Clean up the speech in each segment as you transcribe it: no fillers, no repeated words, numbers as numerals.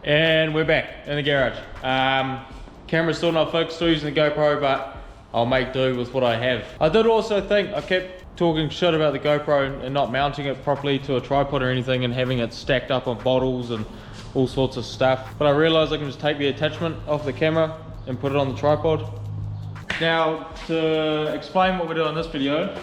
And we're back in the garage. Camera's still not fixed, still using the GoPro, but I'll make do with what I have. I did also think, I kept talking shit about the GoPro and not mounting it properly to a tripod or anything and having it stacked up on bottles and all sorts of stuff. But I realized I can just take the attachment off the camera and put it on the tripod. Now, to explain what we're doing in this video,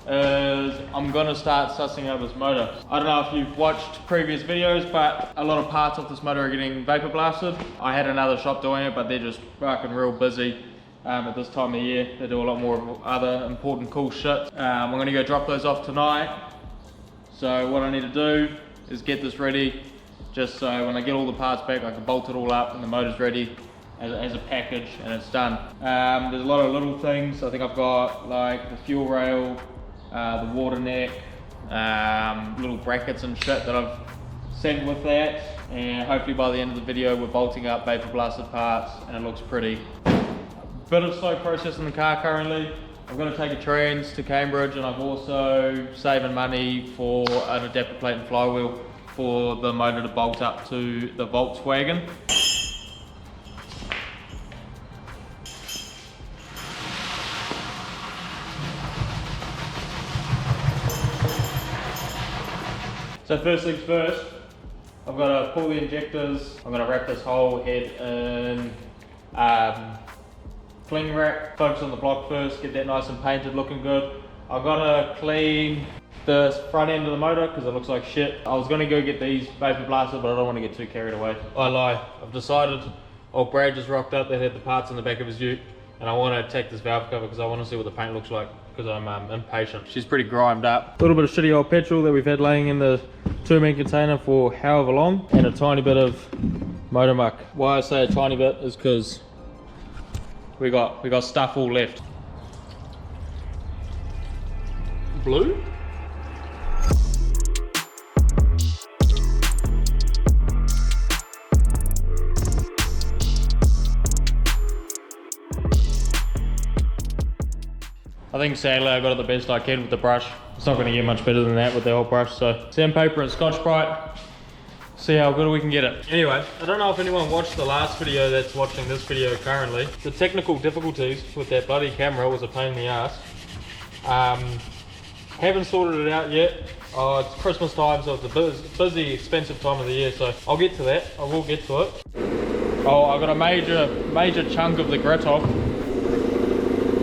is I'm gonna start sussing out this motor. I don't know if you've watched previous videos, but a lot of parts of this motor are getting vapor blasted. I had another shop doing it, but they're just fucking real busy at this time of year. They do a lot more other important cool shit. I'm gonna go drop those off tonight. So what I need to do is get this ready, just so when I get all the parts back, I can bolt it all up and the motor's ready as a package and it's done. There's a lot of little things. I think I've got like the fuel rail, the water neck, little brackets and shit that I've sent with that, and hopefully by the end of the video we're bolting up vapor blasted parts and it looks pretty. Bit of slow process in the car currently. I'm going to take a trans to Cambridge, and I'm also saving money for an adapter plate and flywheel for the motor to bolt up to the Volkswagen. So first things first, I've got to pull the injectors. I'm going to wrap this whole head in cling wrap. Focus on the block first, get that nice and painted, looking good. I've got to clean the front end of the motor because it looks like shit. I was going to go get these vapor blasted, but I don't want to get too carried away. I lie, I've decided, old Brad just rocked up, they had the parts in the back of his ute, and I want to attack this valve cover because I want to see what the paint looks like, because I'm impatient. She's pretty grimed up. A little bit of shitty old petrol that we've had laying in the 2-man container for however long, and a tiny bit of motor muck. Why I say a tiny bit is because we got stuff all left. Blue? I think sadly I got it the best I can with the brush. It's not going to get much better than that with the old brush, so sandpaper and Scotch-Brite. See how good we can get it. Anyway, I don't know if anyone watched the last video that's watching this video currently. The technical difficulties with that bloody camera was a pain in the ass. Haven't sorted it out yet. Oh, it's Christmas time, so it's a busy, expensive time of the year, so I'll get to that. I will get to it. Oh, I got a major chunk of the grit off.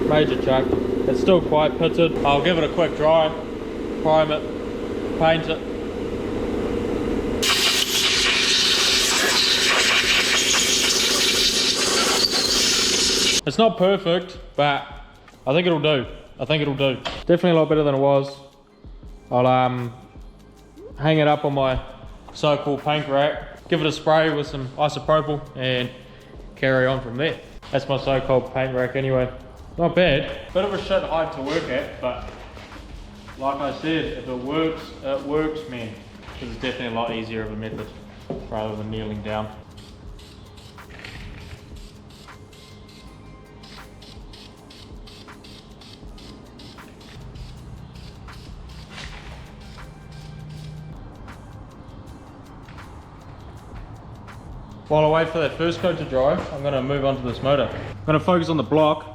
Major chunk. It's still quite pitted. I'll give it a quick dry, prime it, paint it. It's not perfect, but I think it'll do. I think it'll do. Definitely a lot better than it was. I'll hang it up on my so-called paint rack, give it a spray with some isopropyl, and carry on from there. That's my so-called paint rack anyway. Not bad. Bit of a shit height to work at, but like I said, if it works, man. Because it's definitely a lot easier of a method rather than kneeling down. While I wait for that first coat to dry, I'm going to move on to this motor. I'm going to focus on the block.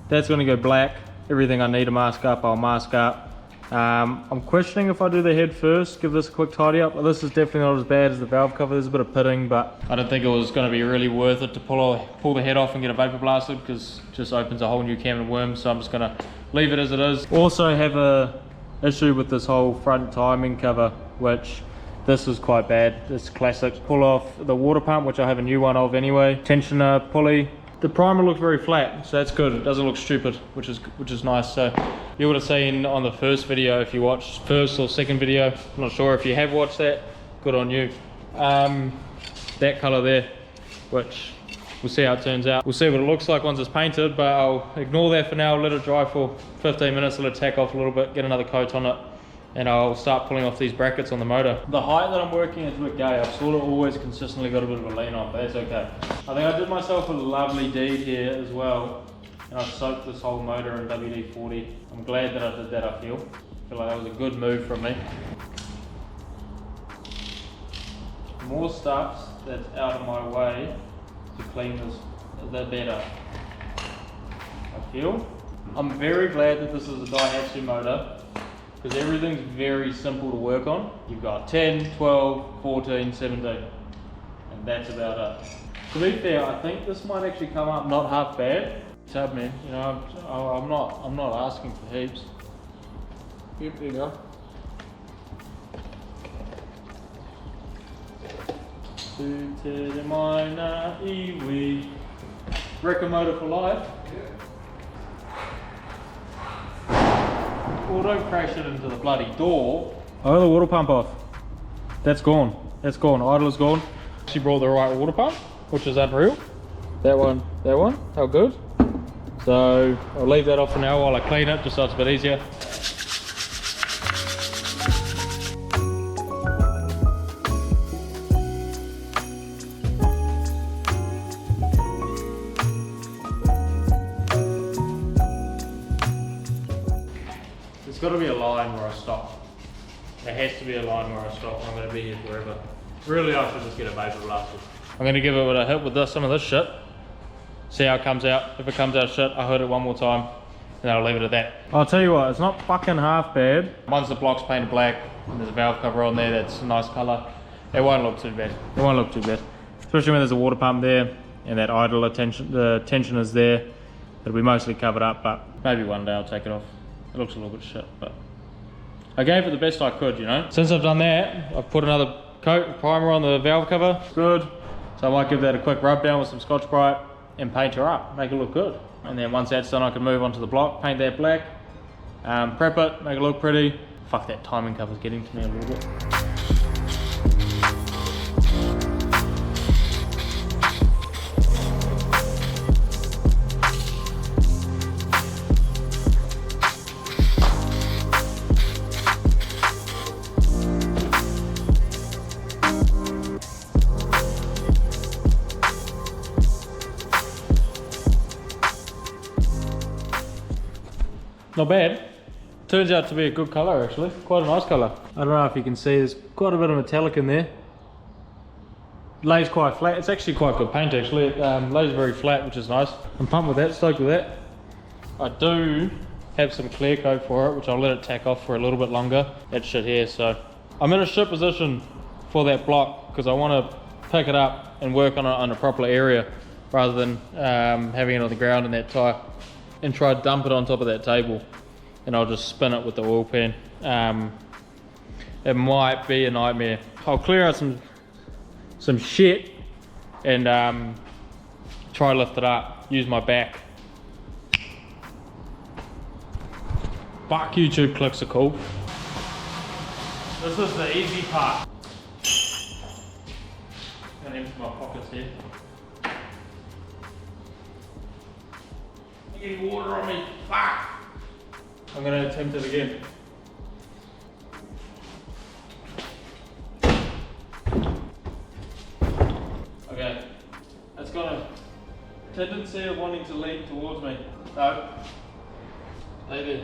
That's going to go black. Everything I need to mask up, I'll mask up. I'm questioning if I do the head first, give this a quick tidy up. This is definitely not as bad as the valve cover. There's a bit of pitting, but I don't think it was going to be really worth it to pull the head off and get a vapor blasted, because it just opens a whole new can of worms. So I'm just going to leave it as it is. Also have a issue with this whole front timing cover, which this is quite bad. It's classic. Pull off the water pump, which I have a new one of anyway. Tensioner pulley. The primer looks very flat, so that's good. It doesn't look stupid, which is nice. So you would have seen on the first video, if you watched first or second video, I'm not sure if you have watched that, good on you. That color there, which we'll see how it turns out. We'll see what it looks like once it's painted, but I'll ignore that for now, let it dry for 15 minutes, let it tack off a little bit, get another coat on it, and I'll start pulling off these brackets on the motor. The height that I'm working is a bit gay. I've sort of always consistently got a bit of a lean off, but that's okay. I think I did myself a lovely deed here as well, and I soaked this whole motor in WD-40. I'm glad that I did that, I feel like that was a good move from me. More stuffs. that's out of my way to clean this, the better I feel. I'm very glad that this is a Daihatsu motor, because everything's very simple to work on. You've got 10, 12, 14, 17, and that's about it. To be fair, I think this might actually come up not half bad. Tab man, you know, I'm not asking for heaps. Yep, there you go. Suited minor iwi. Wrecker motor for life. Well, don't crash it into the bloody door. Oh, the water pump off. That's gone. That's gone. Idler's gone. She brought the right water pump, which is unreal. That one, how good. So I'll leave that off for now while I clean it, just so it's a bit easier. There's got to be a line where I stop. There has to be a line where I stop. I'm going to be here forever. Really, I should just get a vapor blaster. I'm going to give it a hit with some of this shit. See how it comes out. If it comes out shit, I'll hit it one more time, and then I'll leave it at that. I'll tell you what, it's not fucking half bad. Once the block's painted black, and there's a valve cover on there that's a nice colour, it won't look too bad. It won't look too bad. Especially when there's a water pump there, and that idler the tension is there. It'll be mostly covered up, but maybe one day I'll take it off. It looks a little bit shit, but I gave it the best I could, you know. Since I've done that, I've put another coat of primer on the valve cover. Good. So I might give that a quick rub down with some Scotch-Brite and paint her up, make it look good. And then once that's done, I can move on to the block, paint that black, prep it, make it look pretty. Fuck, that timing cover's getting to me a little bit. Not bad. Turns out to be a good colour actually, quite a nice colour. I don't know if you can see, there's quite a bit of metallic in there. Lays quite flat, it's actually quite good paint actually. It lays very flat, which is nice. I'm pumped with that, stoked with that. I do have some clear coat for it, which I'll let it tack off for a little bit longer. That shit here, so. I'm in a shit position for that block, because I want to pick it up and work on it on a proper area, rather than having it on the ground in that tyre. And try to dump it on top of that table, and I'll just spin it with the oil pan. It might be a nightmare. I'll clear out some shit and try to lift it up, use my back. Fuck, YouTube clicks are cool. This is the easy part. I'm gonna empty my pockets here. Getting water on me, fuck! I'm gonna attempt it again. Okay, it's got a tendency of wanting to lean towards me. No, stay there.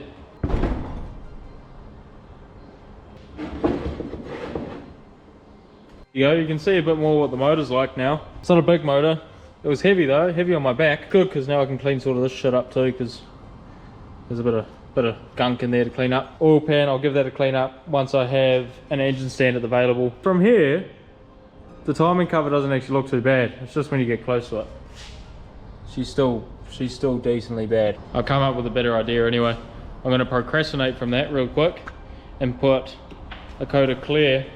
You can see a bit more what the motor's like now. It's not a big motor. It was heavy though, heavy on my back. Good, because now I can clean sort of this shit up too, because there's a bit of gunk in there to clean up. Oil pan, I'll give that a clean up once I have an engine stand available. From here, the timing cover doesn't actually look too bad. It's just when you get close to it. She's still decently bad. I'll come up with a better idea anyway. I'm going to procrastinate from that real quick and put a coat of clear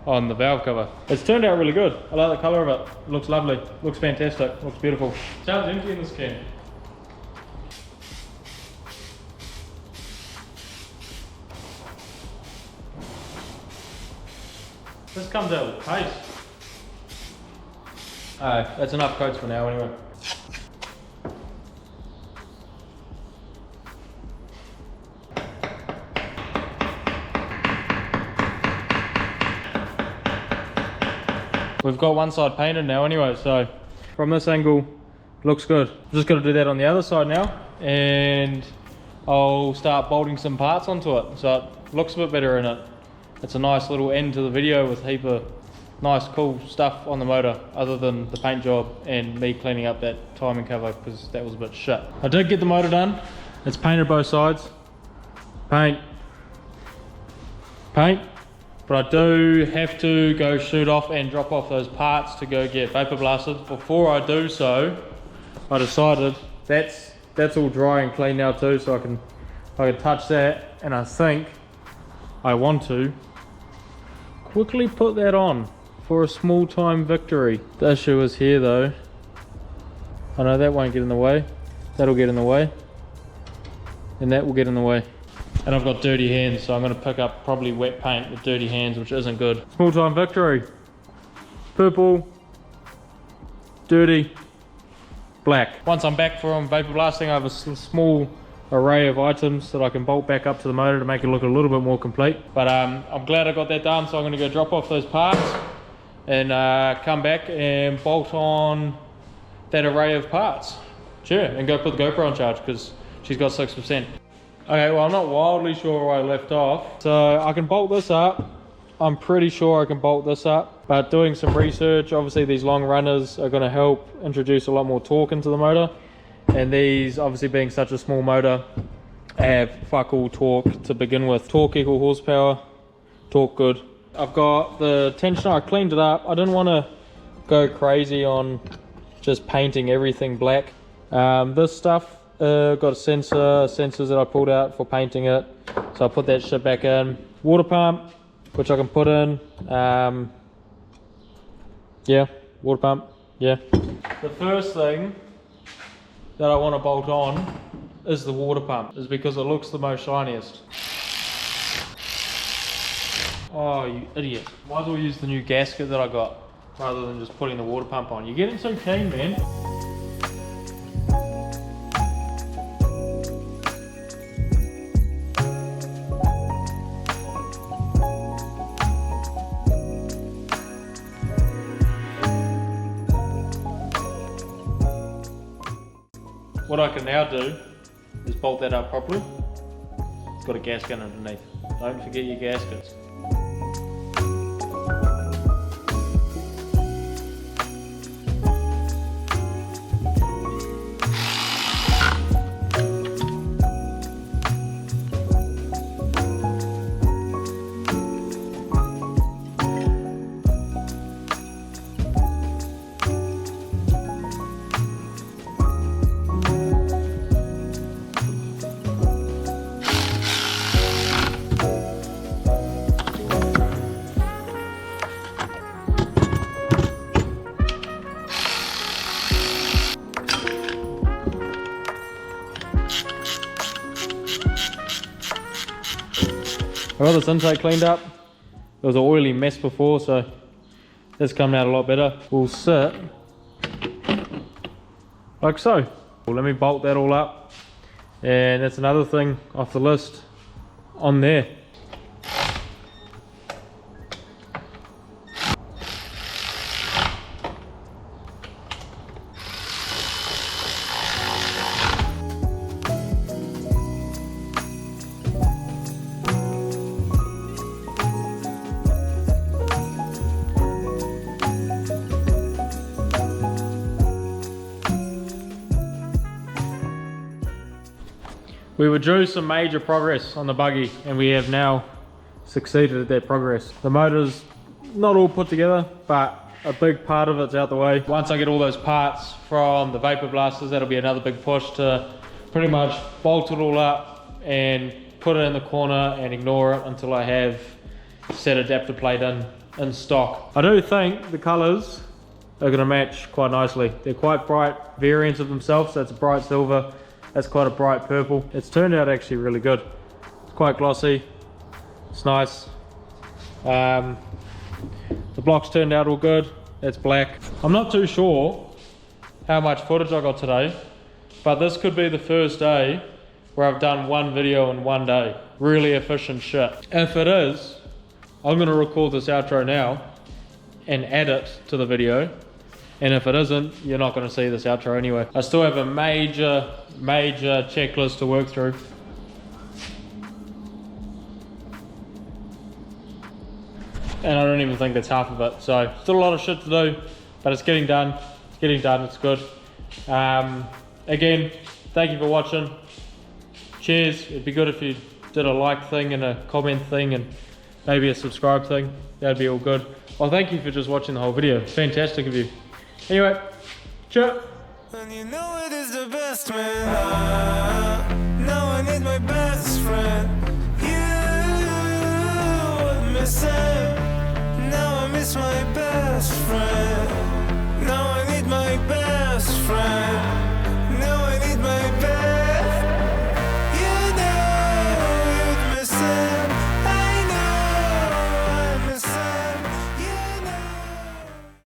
on the valve cover. It's turned out really good. I like the colour of it. It looks lovely. Looks fantastic. Looks beautiful. Sounds empty in this can. This comes out with paste. That's enough coats for now anyway. We've got one side painted now anyway, so from this angle, looks good. I'm just gonna do that on the other side now, and I'll start bolting some parts onto it, so it looks a bit better in it. It's a nice little end to the video with a heap of nice cool stuff on the motor other than the paint job and me cleaning up that timing cover because that was a bit shit. I did get the motor done. It's painted both sides. Paint. But I do have to go shoot off and drop off those parts to go get vapor blasted. Before I do so, I decided that's all dry and clean now too, so I can touch that, and I think I want to quickly put that on for a small time victory. The issue is here though. I know that won't get in the way. That'll get in the way. And that will get in the way. And I've got dirty hands, so I'm going to pick up probably wet paint with dirty hands, which isn't good. Small time victory. Purple, dirty, black. Once I'm back from vapor blasting, I have a small array of items that I can bolt back up to the motor to make it look a little bit more complete. But I'm glad I got that done, so I'm going to go drop off those parts and come back and bolt on that array of parts. Sure, and go put the GoPro on charge because she's got 6%. Okay, well I'm not wildly sure where I left off. So I can bolt this up. I'm pretty sure I can bolt this up. But doing some research, obviously these long runners are going to help introduce a lot more torque into the motor. And these, obviously being such a small motor, have fuck all torque to begin with. Torque equal horsepower, torque good. I've got the tensioner, I cleaned it up. I didn't want to go crazy on just painting everything black. This stuff, got a sensors that I pulled out for painting it, so I put that shit back in. Water pump, which I can put in. Yeah, water pump, yeah. The first thing that I want to bolt on is the water pump, is because it looks the most shiniest. Oh, you idiot. Might as well use the new gasket that I got rather than just putting the water pump on. You're getting so keen, man. What I can now do is bolt that up properly. It's got a gasket underneath. Don't forget your gaskets. I got this intake cleaned up. It was an oily mess before, so it's coming out a lot better. We'll sit like so. Well, let me bolt that all up, and that's another thing off the list on there. We were due some major progress on the Buggy, and we have now succeeded at that progress. The motor's not all put together, but a big part of it's out the way. Once I get all those parts from the vapor blasters, that'll be another big push to pretty much bolt it all up and put it in the corner and ignore it until I have set adapter plate in stock. I do think the colors are going to match quite nicely. They're quite bright variants of themselves, so it's a bright silver. That's quite a bright purple. It's turned out actually really good. It's quite glossy. It's nice. The blocks turned out all good. It's black. I'm not too sure how much footage I got today, but this could be the first day where I've done one video in one day. Really efficient shit. If it is, I'm gonna record this outro now and add it to the video. And if it isn't, you're not going to see this outro anyway. I still have a major checklist to work through. and I don't even think that's half of it. So still a lot of shit to do, but it's getting done. It's getting done. It's good. Again, thank you for watching. Cheers. It'd be good if you did a like thing and a comment thing and maybe a subscribe thing. That'd be all good. Well, thank you for just watching the whole video. Fantastic of you. Anyway, ciao. And you know it is the best, man. Now I need my best friend. You were missing. Now I miss my best friend.